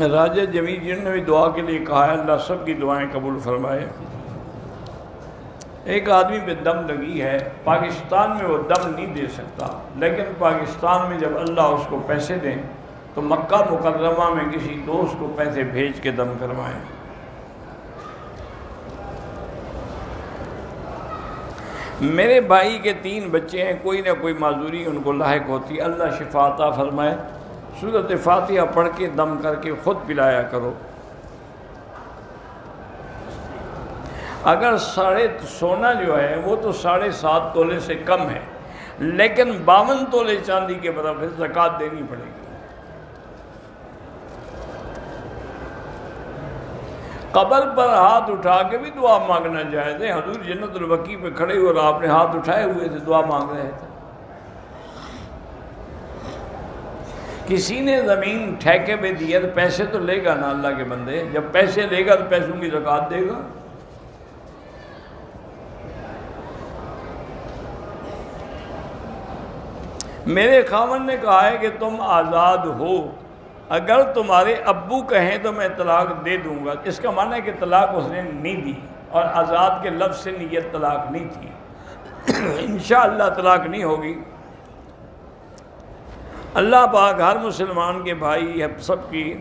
راجہ جمیل جن نے بھی دعا کے لیے کہا ہے، اللہ سب کی دعائیں قبول فرمائے۔ ایک آدمی پہ دم لگی ہے، پاکستان میں وہ دم نہیں دے سکتا، لیکن پاکستان میں جب اللہ اس کو پیسے دیں تو مکہ مکرمہ میں کسی دوست کو پیسے بھیج کے دم کروائیں۔ میرے بھائی کے 3 بچے ہیں، کوئی نہ کوئی معذوری ان کو لاحق ہوتی، اللہ شفا عطا فرمائے۔ سورۃ فاتحہ پڑھ کے دم کر کے خود پلایا کرو۔ اگر سونا جو ہے وہ تو 7.5 تولے سے کم ہے، لیکن 52 تولے چاندی کے برابر زکوٰۃ دینی پڑے گی۔ قبر پر ہاتھ اٹھا کے بھی دعا مانگنا جائز ہے۔ حضور جنت البقیع پہ کھڑے ہوئے اور آپ نے ہاتھ اٹھائے ہوئے تھے، دعا مانگ رہے تھے۔ کسی نے زمین ٹھیکے پہ دی ہے تو پیسے تو لے گا نا اللہ کے بندے، جب پیسے لے گا تو پیسوں کی زکوٰۃ دے گا۔ میرے خاوند نے کہا ہے کہ تم آزاد ہو، اگر تمہارے ابو کہیں تو میں طلاق دے دوں گا۔ اس کا معنی ہے کہ طلاق اس نے نہیں دی، اور آزاد کے لفظ سے نیت طلاق نہیں تھی۔ انشاءاللہ طلاق نہیں ہوگی۔ اللہ پاک ہر مسلمان کے بھائی سب کی،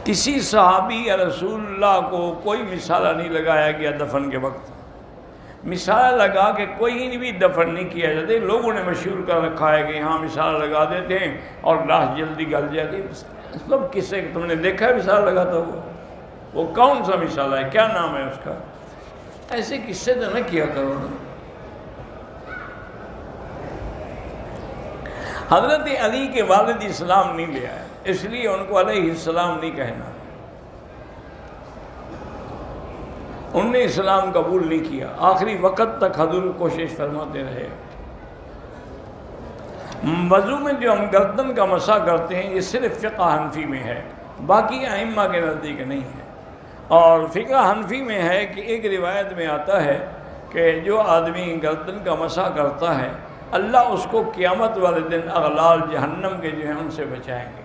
کسی صحابی یا رسول اللہ کو کوئی مثالہ نہیں لگایا گیا دفن کے وقت، مثالہ لگا کے کوئی بھی دفن نہیں کیا جاتا۔ لوگوں نے مشہور کر رکھا ہے کہ ہاں مثالہ لگا دیتے ہیں اور لاش جلدی گل جاتی۔ سب کسے تم نے دیکھا ہے مثالہ لگاتا ہوا؟ وہ کون سا مثالہ ہے؟ کیا نام ہے اس کا؟ ایسے قصے تو نہ کیا کرو نا۔ حضرت علی کے والد اسلام نہیں لے آئے، اس لیے ان کو علیہ السلام نہیں کہنا۔ انہوں نے اسلام قبول نہیں کیا، آخری وقت تک حضور کوشش فرماتے رہے۔ وضو میں جو ہم گردن کا مسح کرتے ہیں یہ صرف فقہ حنفی میں ہے، باقی ائمہ کے نزدیک نہیں ہے۔ اور فقہ حنفی میں ہے کہ ایک روایت میں آتا ہے کہ جو آدمی گردن کا مسح کرتا ہے اللہ اس کو قیامت والے دن اغلال جہنم کے جو ہیں ان سے بچائیں گے۔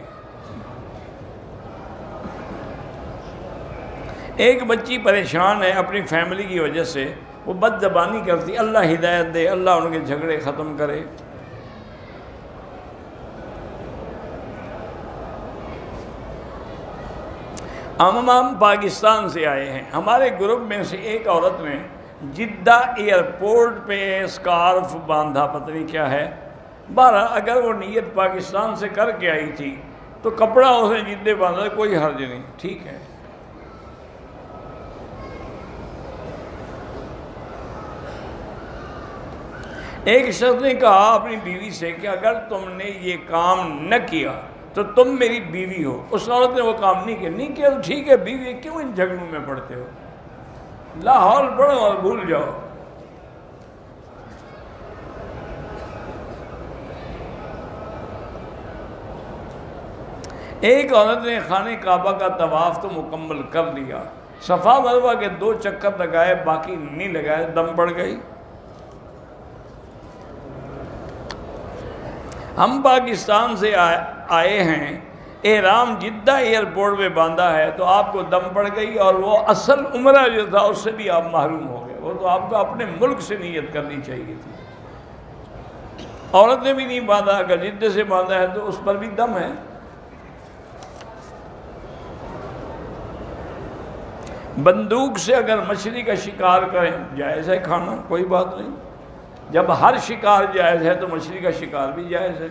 ایک بچی پریشان ہے اپنی فیملی کی وجہ سے، وہ بد زبانی کرتی، اللہ ہدایت دے، اللہ ان کے جھگڑے ختم کرے۔ ہم پاکستان سے آئے ہیں، ہمارے گروپ میں سے ایک عورت نے جدہ ایئرپورٹ پہ اسکارف باندھا، پتہ نہیں کیا ہے۔ بہرحال اگر وہ نیت پاکستان سے کر کے آئی تھی تو کپڑا اسے جدے باندھا، کوئی حرج نہیں، ٹھیک ہے۔ ایک شخص نے کہا اپنی بیوی سے کہ اگر تم نے یہ کام نہ کیا تو تم میری بیوی ہو۔ اس عورت نے وہ کام نہیں کیا تو ٹھیک ہے، بیوی، کیوں ان جھگڑوں میں پڑتے ہو؟ لاہور پڑھو اور بھول جاؤ۔ ایک عورت نے خانہ کعبہ کا طواف تو مکمل کر لیا، صفا مروہ کے 2 چکر لگائے، باقی نہیں لگائے، دم پڑ گئی۔ ہم پاکستان سے آئے ہیں، احرام جدہ ایئرپورٹ پہ باندھا ہے تو آپ کو دم پڑ گئی، اور وہ اصل عمرہ جو تھا اس سے بھی آپ محروم ہو گئے۔ وہ تو آپ کو اپنے ملک سے نیت کرنی چاہیے تھی۔ عورت نے بھی نہیں باندھا، اگر جدہ سے باندھا ہے تو اس پر بھی دم ہے۔ بندوق سے اگر مچھلی کا شکار کریں جائز ہے کھانا، کوئی بات نہیں۔ جب ہر شکار جائز ہے تو مچھلی کا شکار بھی جائز ہے۔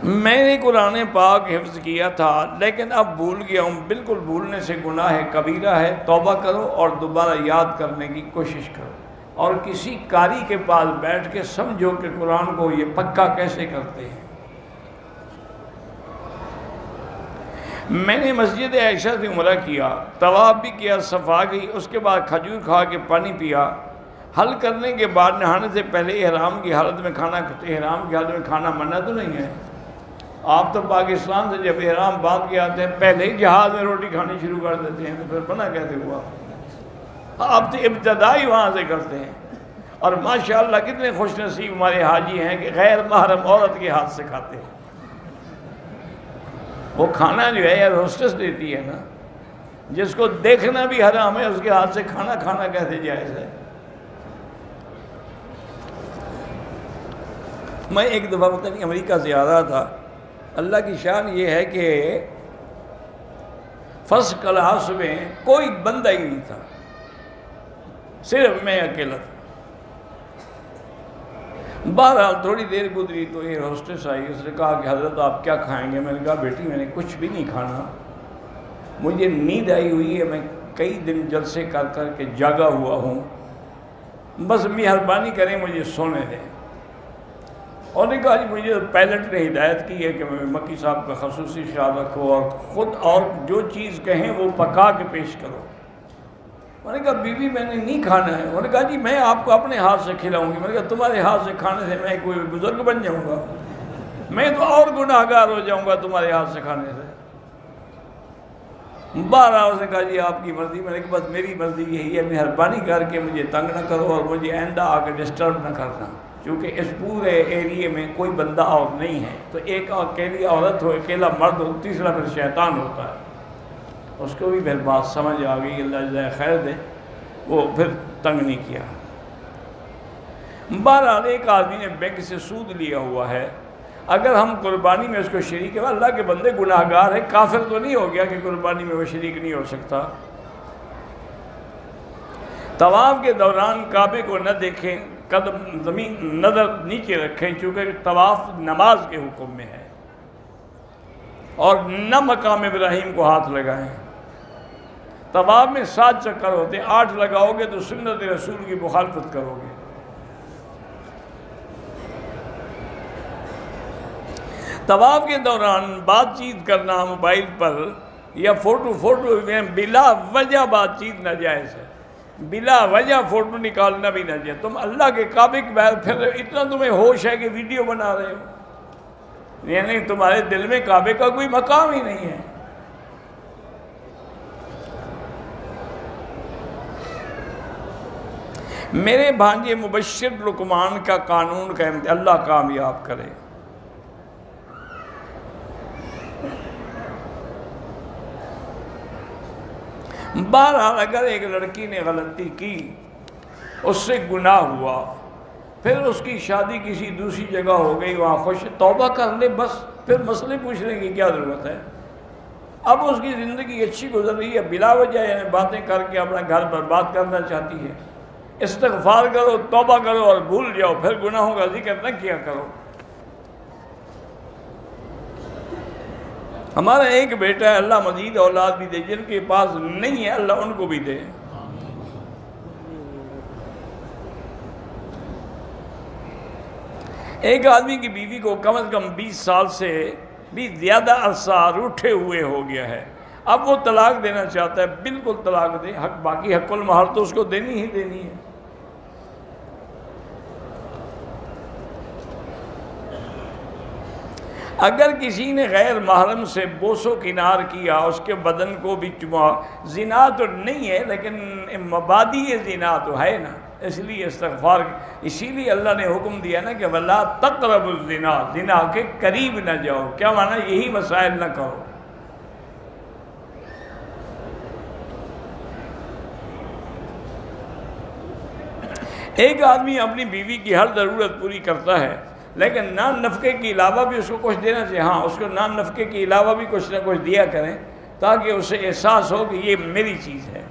میں نے قرآن پاک حفظ کیا تھا لیکن اب بھول گیا ہوں، بالکل بھولنے سے گناہ کبیرہ ہے، توبہ کرو اور دوبارہ یاد کرنے کی کوشش کرو، اور کسی قاری کے پاس بیٹھ کے سمجھو کہ قرآن کو یہ پکا کیسے کرتے ہیں۔ میں نے مسجد عائشہ سے عمرہ کیا، طواف بھی کیا، صفا کی، اس کے بعد کھجور کھا کے پانی پیا، حل کرنے کے بعد نہانے سے پہلے احرام کی حالت میں کھانا منع تو نہیں ہے؟ آپ تو پاکستان سے جب احرام باندھ کے آتے ہیں پہلے ہی جہاز میں روٹی کھانی شروع کر دیتے ہیں، تو پھر منع کیسے ہوا؟ آپ تو ابتدائی وہاں سے کرتے ہیں. اور ماشاءاللہ کتنے خوش نصیب ہمارے حاجی ہیں کہ غیر محرم عورت کے ہاتھ سے کھاتے ہیں. وہ کھانا جو ہے یار ہوسٹس دیتی ہے نا، جس کو دیکھنا بھی حرام ہے، اس کے ہاتھ سے کھانا کیسے جائز ہے؟ میں ایک دفعہ پتہ نہیں امریکہ سے آ رہا تھا. اللہ کی شان یہ ہے کہ فرسٹ کلاس میں کوئی بندہ ہی نہیں تھا، صرف میں اکیلا تھا. بہرحال تھوڑی دیر گزری تو ایئر ہوسٹس آئی. اس نے کہا کہ حضرت آپ کیا کھائیں گے؟ میں نے کہا بیٹی میں نے کچھ بھی نہیں کھانا، مجھے نیند آئی ہوئی ہے، میں کئی دن جلسے کر کر کے جاگا ہوا ہوں، بس مہربانی کریں مجھے سونے دیں. اور نے کہا جی مجھے پائلٹ نے ہدایت کی ہے کہ میں مکی صاحب کا خصوصی خیال رکھو اور خود اور جو چیز کہیں وہ پکا کے پیش کرو. میں نے کہا بیوی میں نے نہیں کھانا ہے. انہوں نے کہا جی میں آپ کو اپنے ہاتھ سے کھلاؤں گی. میں نے کہا تمہارے ہاتھ سے کھانے سے میں کوئی بزرگ بن جاؤں گا؟ میں تو اور گناہ گار ہو جاؤں گا تمہارے ہاتھ سے کھانے سے. بہرحال اس نے کہا جی آپ کی مرضی. میں نے کہا بس میری مرضی یہی ہے، مہربانی کر کے مجھے تنگ نہ کرو اور مجھے آئندہ آ کے ڈسٹرب نہ کرنا، کیونکہ اس پورے ایریے میں کوئی بندہ اور نہیں ہے. تو ایک اکیلی عورت ہو، اکیلا مرد ہو، تیسرا پھر شیطان ہوتا ہے. اس کو بھی پھر بات سمجھ آ گئی، اللہ جزائے خیر دے، وہ پھر تنگ نہیں کیا. بہرحال ایک آدمی نے بینک سے سود لیا ہوا ہے، اگر ہم قربانی میں اس کو شریک ہے، اللہ کے بندے گناہ گار ہے، کافر تو نہیں ہو گیا کہ قربانی میں وہ شریک نہیں ہو سکتا. طواف کے دوران کعبے کو نہ دیکھیں، قدم زمین نظر نیچے رکھیں، چونکہ طواف نماز کے حکم میں ہے. اور نہ مقام ابراہیم کو ہاتھ لگائیں. طواف میں 7 چکر ہوتے ہیں، 8 لگاؤ گے تو سنت رسول کی مخالفت کرو گے. طواف کے دوران بات چیت کرنا موبائل پر یا فوٹو میں بلا وجہ بات چیت ناجائز ہے. بلا وجہ فوٹو نکالنا بھی ناجائز. تم اللہ کے کعبے کے باہر پھر اتنا تمہیں ہوش ہے کہ ویڈیو بنا رہے ہو، یعنی تمہارے دل میں کعبے کا کوئی مقام ہی نہیں ہے. میرے بھانجے مبشر لقمان کا قانون کا اللہ کامیاب کرے. بہرحال اگر ایک لڑکی نے غلطی کی، اس سے گناہ ہوا، پھر اس کی شادی کسی دوسری جگہ ہو گئی، وہاں خوش، توبہ کر لے بس، پھر مسئلے پوچھنے کی کیا ضرورت ہے؟ اب اس کی زندگی اچھی گزر رہی ہے، بلا وجہ یعنی باتیں کر کے اپنا گھر برباد کرنا چاہتی ہے. استغفار کرو، توبہ کرو اور بھول جاؤ، پھر گناہوں کا ذکر نہ کیا کرو. ہمارا ایک بیٹا ہے، اللہ مزید اولاد بھی دے، جن کے پاس نہیں ہے اللہ ان کو بھی دے. ایک آدمی کی بیوی کو کم از کم 20 سال سے بھی زیادہ عرصہ روٹھے ہوئے ہو گیا ہے، اب وہ طلاق دینا چاہتا ہے. بالکل طلاق دے، باقی حق المہر تو اس کو دینی ہی دینی ہے. اگر کسی نے غیر محرم سے بوس و کنار کیا، اس کے بدن کو بھی چما، زنا تو نہیں ہے لیکن مبادی زنا تو ہے نا، اس لیے استغفار. اسی لیے اللہ نے حکم دیا نا کہ وَلَا تَقْرَبُوا الزِّنَا، زنا کے قریب نہ جاؤ. کیا معنی؟ یہی مسائل نہ کرو. ایک آدمی اپنی بیوی کی ہر ضرورت پوری کرتا ہے، لیکن نان نفقے کے علاوہ بھی اس کو کچھ دینا چاہیے. ہاں، اس کو نان نفقے کے علاوہ بھی کچھ نہ کچھ دیا کریں تاکہ اسے احساس ہو کہ یہ میری چیز ہے.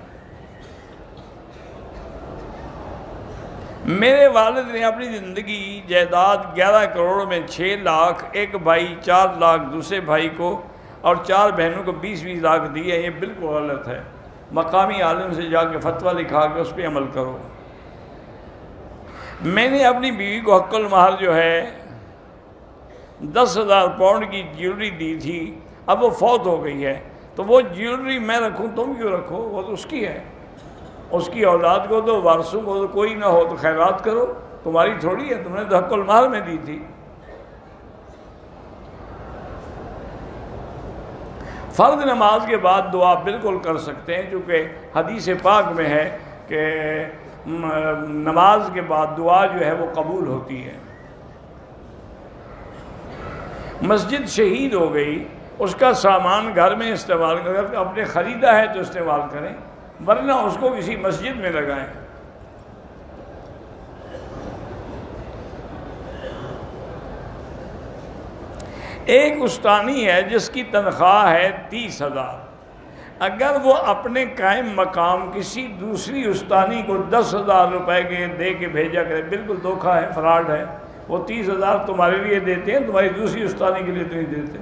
میرے والد نے اپنی زندگی جائیداد 11 کروڑ میں 6 لاکھ، ایک بھائی 4 لاکھ دوسرے بھائی کو، اور 4 بہنوں کو 20-20 لاکھ دیے. یہ بالکل غلط ہے. مقامی عالم سے جا کے فتویٰ لکھا کے اس پہ عمل کرو. میں نے اپنی بیوی کو حق المہر جو ہے 10,000 پاؤنڈ کی جیولری دی تھی، اب وہ فوت ہو گئی ہے، تو وہ جیولری میں رکھوں، تم کیوں رکھو؟ وہ تو اس کی ہے. اس کی اولاد کو دو، وارثوں کو دو، کوئی نہ ہو تو خیرات کرو، تمہاری تھوڑی ہے، تم نے تو حق المہر میں دی تھی. فرض نماز کے بعد دعا بالکل کر سکتے ہیں، چونکہ حدیث پاک میں ہے کہ نماز کے بعد دعا جو ہے وہ قبول ہوتی ہے۔ مسجد شہید ہو گئی، اس کا سامان گھر میں استعمال اگر اپنے خریدا ہے تو استعمال کریں، ورنہ اس کو کسی مسجد میں لگائیں۔ ایک استانی ہے جس کی تنخواہ ہے 30,000، اگر وہ اپنے قائم مقام کسی دوسری استانی کو 10,000 روپے کے دے کے بھیجا کرے، بالکل دھوکہ ہے، فراڈ ہے۔ وہ 30,000 تمہارے لیے دیتے ہیں، تمہاری دوسری استانی کے لیے تو نہیں دیتے۔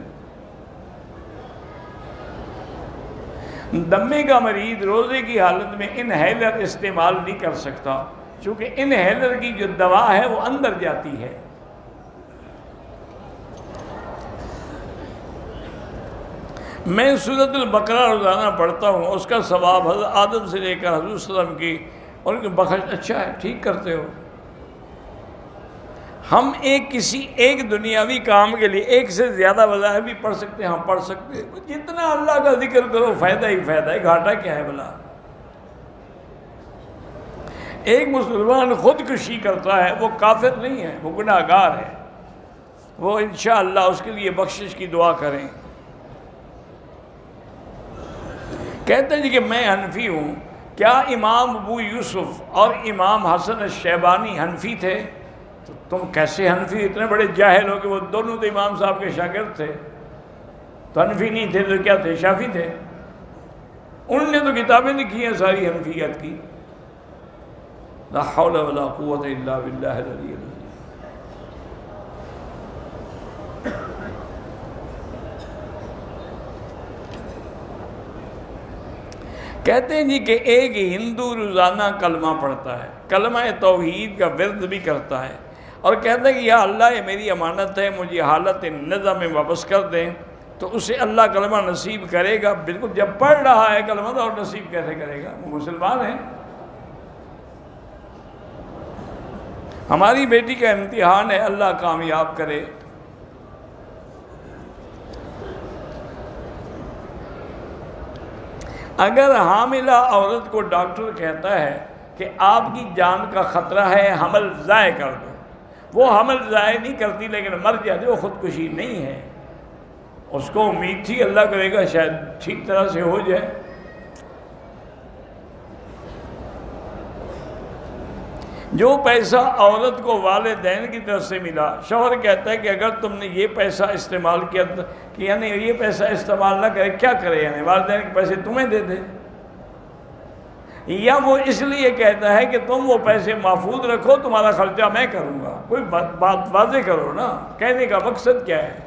دمے کا مریض روزے کی حالت میں انہیلر استعمال نہیں کر سکتا، چونکہ انہیلر کی جو دوا ہے وہ اندر جاتی ہے۔ میں سورۃ البقرہ روزانہ پڑھتا ہوں، اس کا ثواب حضرت آدم سے لے کر حضور صلی اللہ علیہ وسلم کی اور ان کی بخش۔ اچھا ہے، ٹھیک کرتے ہو۔ ہم کسی ایک دنیاوی کام کے لیے ایک سے زیادہ وظائف بھی پڑھ سکتے ہیں، ہم پڑھ سکتے ہیں، جتنا اللہ کا ذکر کرو فائدہ ہی فائدہ ہے، گھاٹا کیا ہے بلا۔ ایک مسلمان خودکشی کرتا ہے، وہ کافر نہیں ہے، وہ گناہ گار ہے، وہ انشاءاللہ اس کے لیے بخشش کی دعا کریں۔ کہتے ہیں جی کہ میں حنفی ہوں، کیا امام ابو یوسف اور امام حسن الشیبانی حنفی تھے؟ تو تم کیسے حنفی، اتنے بڑے جاہل ہو کہ وہ دونوں تو امام صاحب کے شاگرد تھے، تو حنفی نہیں تھے تو کیا تھے؟ شافعی تھے۔ انہوں نے تو کتابیں لکھی ہیں ساری حنفیت کی۔ لا حول ولا قوت الا باللہ العلی العظیم۔ کہتے ہیں جی کہ ایک ہندو روزانہ کلمہ پڑھتا ہے، کلمہ توحید کا ورد بھی کرتا ہے، اور کہتا ہے کہ یا اللہ یہ میری امانت ہے، مجھے حالت نظم میں واپس کر دیں، تو اسے اللہ کلمہ نصیب کرے گا۔ بالکل، جب پڑھ رہا ہے کلمہ تو اور نصیب کیسے کرے گا؟ وہ مسلمان ہے۔ ہماری بیٹی کا امتحان ہے، اللہ کامیاب کرے۔ اگر حاملہ عورت کو ڈاکٹر کہتا ہے کہ آپ کی جان کا خطرہ ہے، حمل ضائع کر دو، وہ حمل ضائع نہیں کرتی لیکن مر جاتی، وہ خودکشی نہیں ہے۔ اس کو امید تھی اللہ کرے گا شاید ٹھیک طرح سے ہو جائے۔ جو پیسہ عورت کو والدین کی طرف سے ملا، شوہر کہتا ہے کہ اگر تم نے یہ پیسہ استعمال کیا کہ یعنی یہ پیسہ استعمال نہ کرے، کیا کرے؟ یعنی والدین کے پیسے تمہیں دے دے، یا وہ اس لیے کہتا ہے کہ تم وہ پیسے محفوظ رکھو، تمہارا خرچہ میں کروں گا۔ کوئی بات واضح کرو نا، کہنے کا مقصد کیا ہے؟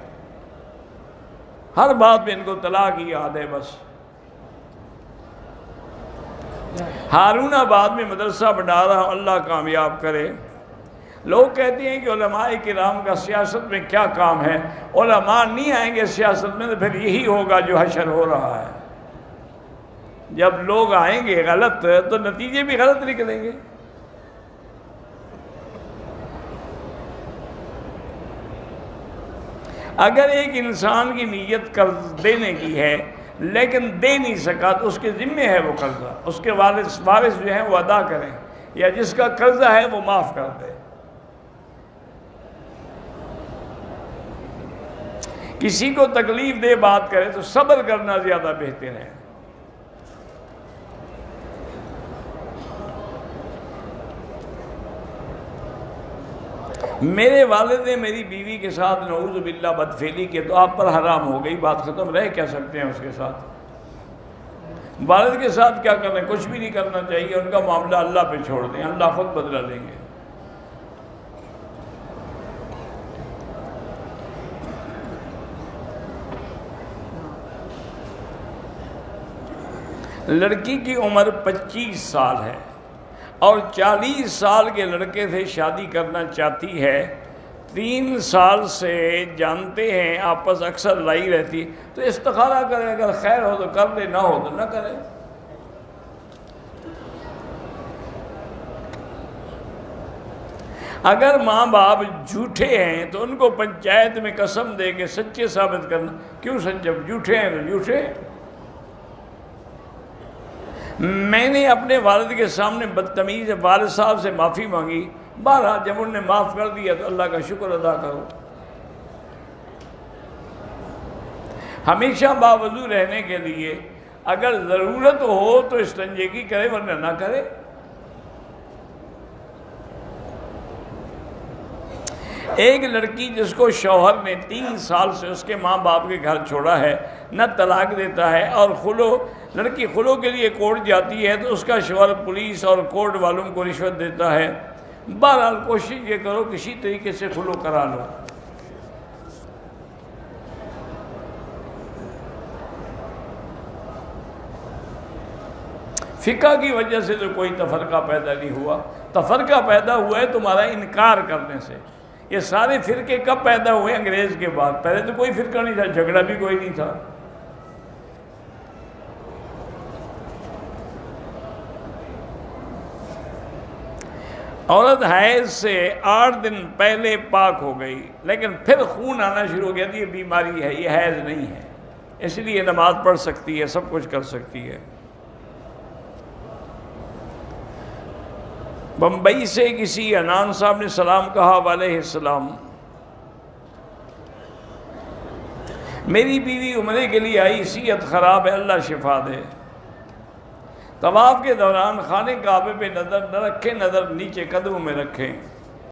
ہر بات میں ان کو طلاق کی یاد ہے بس۔ ہارون آباد میں مدرسہ بنا رہا ہوں، اللہ کامیاب کرے۔ لوگ کہتے ہیں کہ علماء کرام کا سیاست میں کیا کام ہے؟ علماء نہیں آئیں گے سیاست میں تو پھر یہی ہوگا جو حشر ہو رہا ہے۔ جب لوگ آئیں گے غلط تو نتیجے بھی غلط نکلیں گے۔ اگر ایک انسان کی نیت قرض دینے کی ہے لیکن دے نہیں سکا تو اس کے ذمے ہے وہ قرضہ، اس کے وارث جو ہیں وہ ادا کریں، یا جس کا قرضہ ہے وہ معاف کر دے۔ کسی کو تکلیف دے بات کرے تو صبر کرنا زیادہ بہتر ہے۔ میرے والد نے میری بیوی کے ساتھ نعوذ باللہ بدفعلی کی تو آپ پر حرام ہو گئی، بات ختم، رہ کیا سکتے ہیں اس کے ساتھ؟ والد کے ساتھ کیا کرنا ہے؟ کچھ بھی نہیں کرنا چاہیے، ان کا معاملہ اللہ پہ چھوڑ دیں، اللہ خود بدلہ لیں گے۔ لڑکی کی عمر 25 سال ہے اور 40 سال کے لڑکے سے شادی کرنا چاہتی ہے، 3 سال سے جانتے ہیں، آپس اکثر لڑائی رہتی، تو استخارہ کرے، اگر خیر ہو تو کر لے، نہ ہو تو نہ کرے۔ اگر ماں باپ جھوٹے ہیں تو ان کو پنچایت میں قسم دے کے سچے ثابت کرنا۔ کیوں سچ؟ جب جھوٹے ہیں تو جھوٹے۔ میں نے اپنے والد کے سامنے بدتمیز والد صاحب سے معافی مانگی، بہرحال جب انہوں نے معاف کر دیا تو اللہ کا شکر ادا کرو۔ ہمیشہ باوضو رہنے کے لیے اگر ضرورت ہو تو استنجیگی کرے، ورنہ نہ کرے۔ ایک لڑکی جس کو شوہر نے 3 سال سے اس کے ماں باپ کے گھر چھوڑا ہے، نہ طلاق دیتا ہے، اور لڑکی خلو کے لیے کورٹ جاتی ہے تو اس کا شوہر پولیس اور کورٹ والوں کو رشوت دیتا ہے، بہرحال کوشش یہ کرو کسی طریقے سے خلو کرا لو۔ فقہ کی وجہ سے تو کوئی تفرقہ پیدا نہیں ہوا، تفرقہ پیدا ہوا ہے تمہارا انکار کرنے سے۔ یہ سارے فرقے کب پیدا ہوئے؟ انگریز کے بعد۔ پہلے تو کوئی فرقہ نہیں تھا، جھگڑا بھی کوئی نہیں تھا۔ عورت حیض سے 8 دن پہلے پاک ہو گئی، لیکن پھر خون آنا شروع ہو گیا تو یہ بیماری ہے، یہ حیض نہیں ہے، اس لیے نماز پڑھ سکتی ہے، سب کچھ کر سکتی ہے۔ بمبئی سے کسی انان صاحب نے سلام کہا، وعلیہ السلام۔ میری بیوی عمرے کے لیے آئی، صحت خراب ہے، اللہ شفا دے۔ طواف کے دوران خانہ کعبے پہ نظر نہ رکھیں، نظر نیچے قدموں میں رکھیں۔